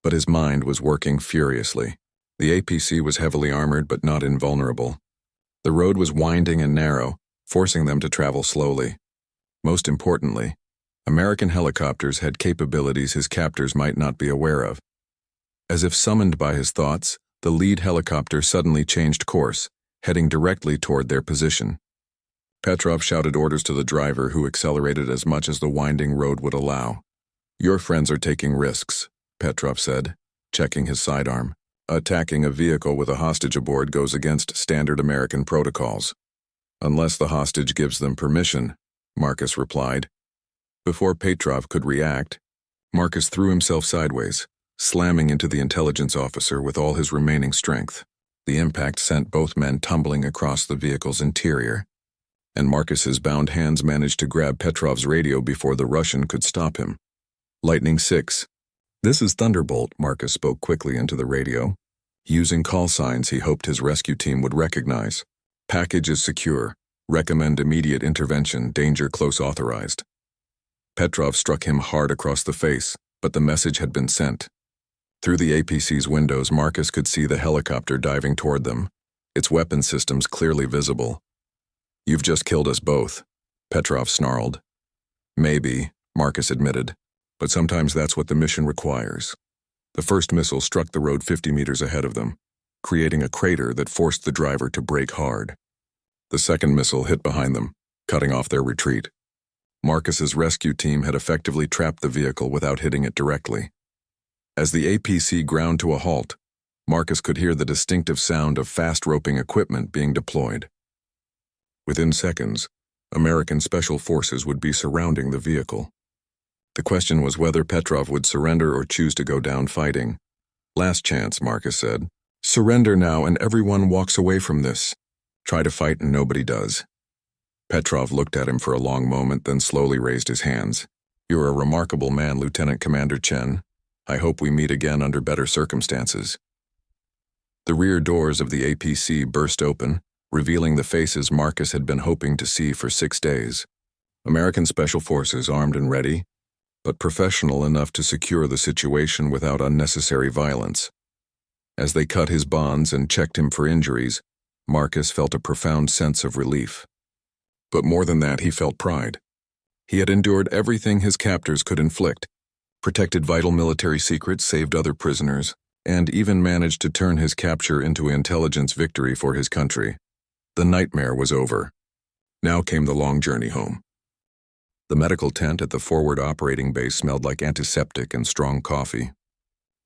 but his mind was working furiously. The APC was heavily armored but not invulnerable. The road was winding and narrow, forcing them to travel slowly. Most importantly, American helicopters had capabilities his captors might not be aware of. As if summoned by his thoughts, the lead helicopter suddenly changed course, heading directly toward their position. Petrov shouted orders to the driver, who accelerated as much as the winding road would allow. "Your friends are taking risks," Petrov said, checking his sidearm. "Attacking a vehicle with a hostage aboard goes against standard American protocols." "Unless the hostage gives them permission," Marcus replied. Before Petrov could react, Marcus threw himself sideways, slamming into the intelligence officer with all his remaining strength. The impact sent both men tumbling across the vehicle's interior, and Marcus's bound hands managed to grab Petrov's radio before the Russian could stop him. "Lightning 6. This is Thunderbolt," Marcus spoke quickly into the radio, using call signs he hoped his rescue team would recognize. "Package is secure. Recommend immediate intervention. Danger close authorized." Petrov struck him hard across the face, but the message had been sent. Through the APC's windows, Marcus could see the helicopter diving toward them, its weapon systems clearly visible. "You've just killed us both," Petrov snarled. "Maybe," Marcus admitted, "but sometimes that's what the mission requires." The first missile struck the road 50 meters ahead of them, creating a crater that forced the driver to brake hard. The second missile hit behind them, cutting off their retreat. Marcus's rescue team had effectively trapped the vehicle without hitting it directly. As the APC ground to a halt, Marcus could hear the distinctive sound of fast-roping equipment being deployed. Within seconds, American Special Forces would be surrounding the vehicle. The question was whether Petrov would surrender or choose to go down fighting. "Last chance," Marcus said. "Surrender now and everyone walks away from this. Try to fight and nobody does." Petrov looked at him for a long moment, then slowly raised his hands. "You're a remarkable man, Lieutenant Commander Chen. I hope we meet again under better circumstances." The rear doors of the APC burst open, revealing the faces Marcus had been hoping to see for 6 days. American Special Forces, armed and ready, but professional enough to secure the situation without unnecessary violence. As they cut his bonds and checked him for injuries, Marcus felt a profound sense of relief. But more than that, he felt pride. He had endured everything his captors could inflict, protected vital military secrets, saved other prisoners, and even managed to turn his capture into an intelligence victory for his country. The nightmare was over. Now came the long journey home. The medical tent at the forward operating base smelled like antiseptic and strong coffee.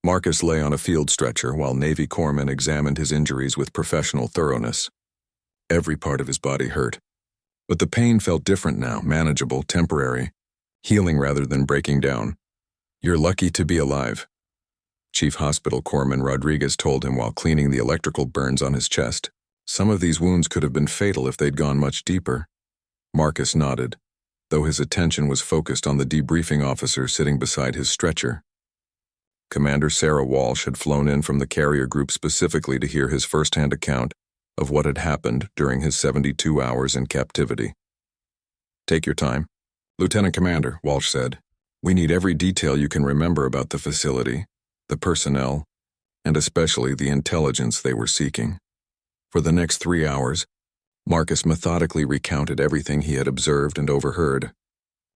Marcus lay on a field stretcher while Navy corpsmen examined his injuries with professional thoroughness. Every part of his body hurt, but the pain felt different now, manageable, temporary, healing rather than breaking down. "You're lucky to be alive," Chief Hospital Corpsman Rodriguez told him while cleaning the electrical burns on his chest. "Some of these wounds could have been fatal if they'd gone much deeper." Marcus nodded, though his attention was focused on the debriefing officer sitting beside his stretcher. Commander Sarah Walsh had flown in from the carrier group specifically to hear his first-hand account of what had happened during his 72 hours in captivity. "Take your time." "Lieutenant Commander," Walsh said, "we need every detail you can remember about the facility. the personnel, and especially the intelligence they were seeking. For the next 3 hours, Marcus methodically recounted everything he had observed and overheard.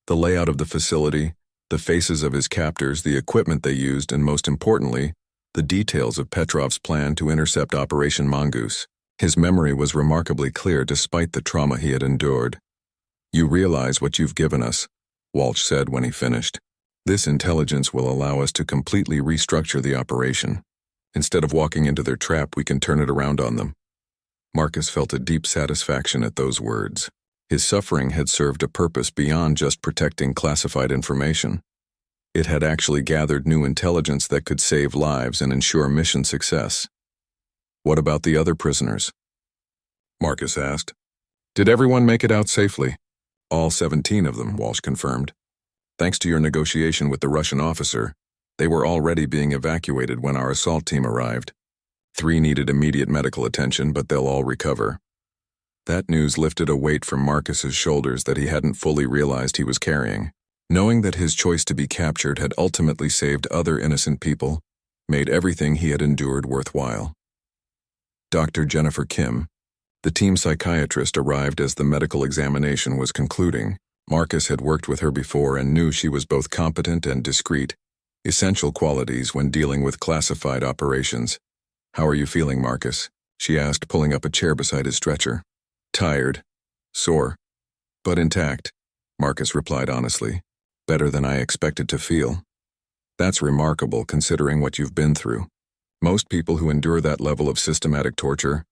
The layout of the facility, the faces of his captors, the equipment they used, and most importantly, the details of Petrov's plan to intercept Operation Mongoose. His memory was remarkably clear despite the trauma he had endured. "You realize what you've given us," Walsh said when he finished. "This intelligence will allow us to completely restructure the operation. Instead of walking into their trap, we can turn it around on them." Marcus felt a deep satisfaction at those words. His suffering had served a purpose beyond just protecting classified information. It had actually gathered new intelligence that could save lives and ensure mission success. "What about the other prisoners?" Marcus asked. "Did everyone make it out safely?" "All 17 of them," Walsh confirmed. "Thanks to your negotiation with the Russian officer, they were already being evacuated when our assault team arrived. 3 needed immediate medical attention, but they'll all recover." That news lifted a weight from Marcus's shoulders that he hadn't fully realized he was carrying. Knowing that his choice to be captured had ultimately saved other innocent people made everything he had endured worthwhile. Dr. Jennifer Kim, the team psychiatrist, arrived as the medical examination was concluding. Marcus had worked with her before and knew she was both competent and discreet, essential qualities when dealing with classified operations. "How are you feeling, Marcus?" she asked, pulling up a chair beside his stretcher. "Tired, sore, but intact," Marcus replied honestly. "Better than I expected to feel." "That's remarkable considering what you've been through. Most people who endure that level of systematic torture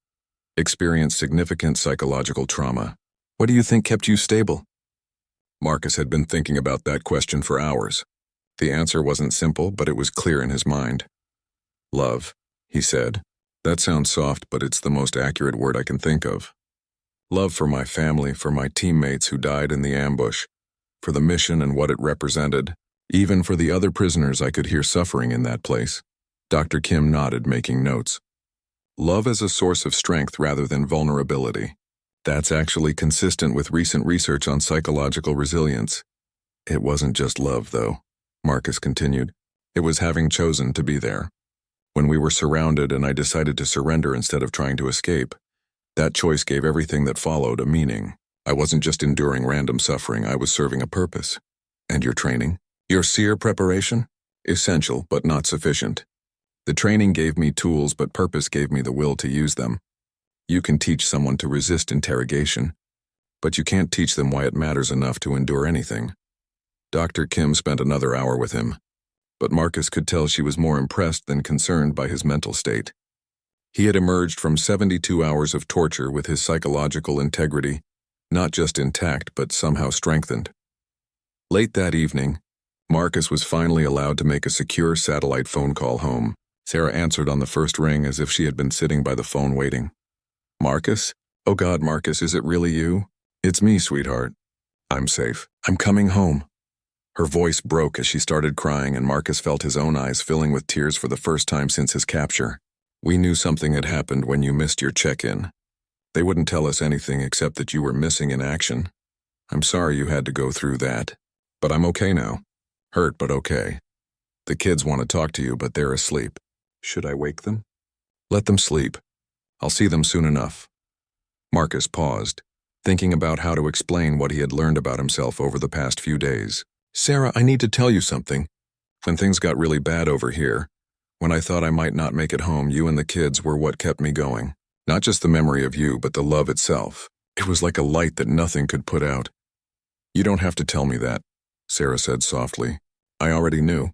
experience significant psychological trauma. What do you think kept you stable?" Marcus had been thinking about that question for hours. The answer wasn't simple, but it was clear in his mind. "Love," he said. "That sounds soft, but it's the most accurate word I can think of. Love for my family, for my teammates who died in the ambush, for the mission and what it represented, even for the other prisoners I could hear suffering in that place." Dr. Kim nodded, making notes. "Love as a source of strength rather than vulnerability. That's actually consistent with recent research on psychological resilience." "It wasn't just love, though," Marcus continued. "It was having chosen to be there. When we were surrounded and I decided to surrender instead of trying to escape, that choice gave everything that followed a meaning. I wasn't just enduring random suffering, I was serving a purpose." "And your training? Your SEER preparation?" "Essential, but not sufficient. The training gave me tools, but purpose gave me the will to use them. You can teach someone to resist interrogation, but you can't teach them why it matters enough to endure anything." Dr. Kim spent another hour with him, but Marcus could tell she was more impressed than concerned by his mental state. He had emerged from 72 hours of torture with his psychological integrity not just intact but somehow strengthened. Late that evening, Marcus was finally allowed to make a secure satellite phone call home. Sarah answered on the first ring as if she had been sitting by the phone waiting. "Marcus? Oh God, Marcus, is it really you?" "It's me, sweetheart. I'm safe. I'm coming home." Her voice broke as she started crying, and Marcus felt his own eyes filling with tears for the first time since his capture. "We knew something had happened when you missed your check-in. They wouldn't tell us anything except that you were missing in action. I'm sorry you had to go through that. But I'm okay now. Hurt, but okay. The kids want to talk to you, but they're asleep. Should I wake them?" "Let them sleep. I'll see them soon enough." Marcus paused, thinking about how to explain what he had learned about himself over the past few days. "Sarah, I need to tell you something. When things got really bad over here, when I thought I might not make it home, you and the kids were what kept me going. Not just the memory of you, but the love itself. It was like a light that nothing could put out." "You don't have to tell me that," Sarah said softly. "I already knew.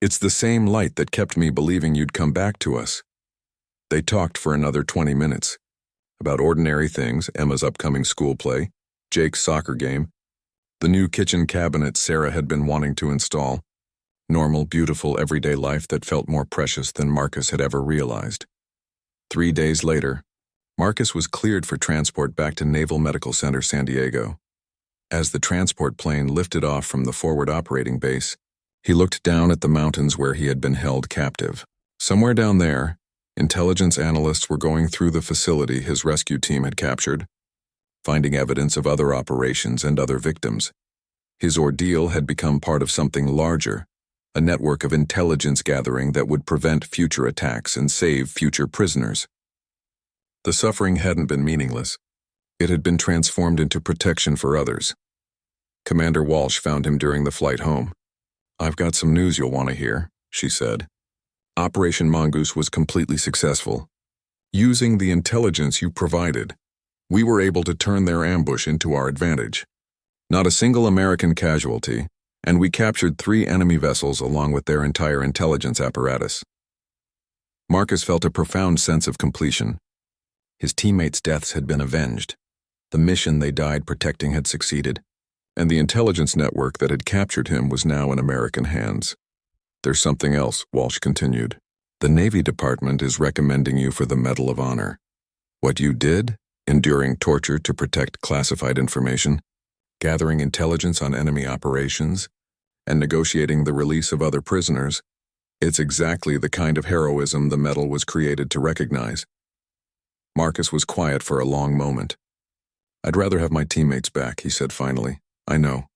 It's the same light that kept me believing you'd come back to us." They talked for another 20 minutes. About ordinary things, Emma's upcoming school play, Jake's soccer game, the new kitchen cabinet Sarah had been wanting to install. Normal, beautiful, everyday life that felt more precious than Marcus had ever realized. 3 days later, Marcus was cleared for transport back to Naval Medical Center San Diego. As the transport plane lifted off from the forward operating base, he looked down at the mountains where he had been held captive. Somewhere down there, intelligence analysts were going through the facility his rescue team had captured, finding evidence of other operations and other victims. His ordeal had become part of something larger, a network of intelligence gathering that would prevent future attacks and save future prisoners. The suffering hadn't been meaningless. It had been transformed into protection for others. Commander Walsh found him during the flight home. "I've got some news you'll want to hear," she said. "Operation Mongoose was completely successful. Using the intelligence you provided, we were able to turn their ambush into our advantage. Not a single American casualty, and we captured 3 enemy vessels along with their entire intelligence apparatus." Marcus felt a profound sense of completion. His teammates' deaths had been avenged. The mission they died protecting had succeeded, and the intelligence network that had captured him was now in American hands. "There's something else," Walsh continued. "The Navy Department is recommending you for the Medal of Honor. What you did, enduring torture to protect classified information, gathering intelligence on enemy operations, and negotiating the release of other prisoners, it's exactly the kind of heroism the medal was created to recognize." Marcus was quiet for a long moment. "I'd rather have my teammates back," he said finally. "I know,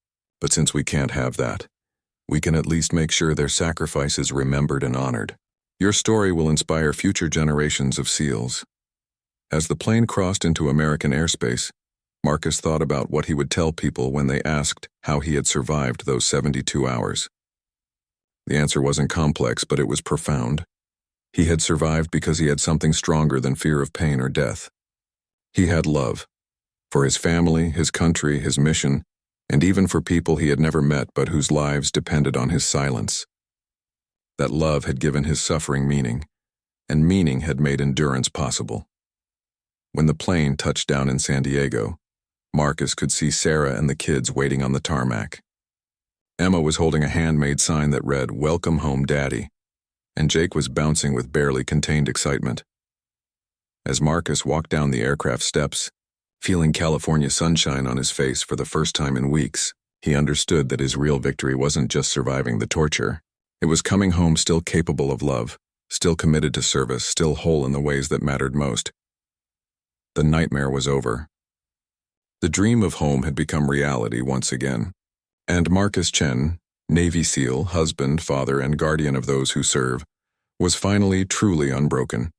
but since we can't have that, we can at least make sure their sacrifice is remembered and honored. Your story will inspire future generations of SEALs." As the plane crossed into American airspace, Marcus thought about what he would tell people when they asked how he had survived those 72 hours. The answer wasn't complex, but it was profound. He had survived because he had something stronger than fear of pain or death. He had love. For his family, his country, his mission, and even for people he had never met but whose lives depended on his silence. That love had given his suffering meaning, and meaning had made endurance possible. When the plane touched down in San Diego, Marcus could see Sarah and the kids waiting on the tarmac. Emma was holding a handmade sign that read, "Welcome home, Daddy," and Jake was bouncing with barely contained excitement. As Marcus walked down the aircraft steps, feeling California sunshine on his face for the first time in weeks, he understood that his real victory wasn't just surviving the torture. It was coming home still capable of love, still committed to service, still whole in the ways that mattered most. The nightmare was over. The dream of home had become reality once again. And Marcus Chen, Navy SEAL, husband, father, and guardian of those who serve, was finally truly unbroken.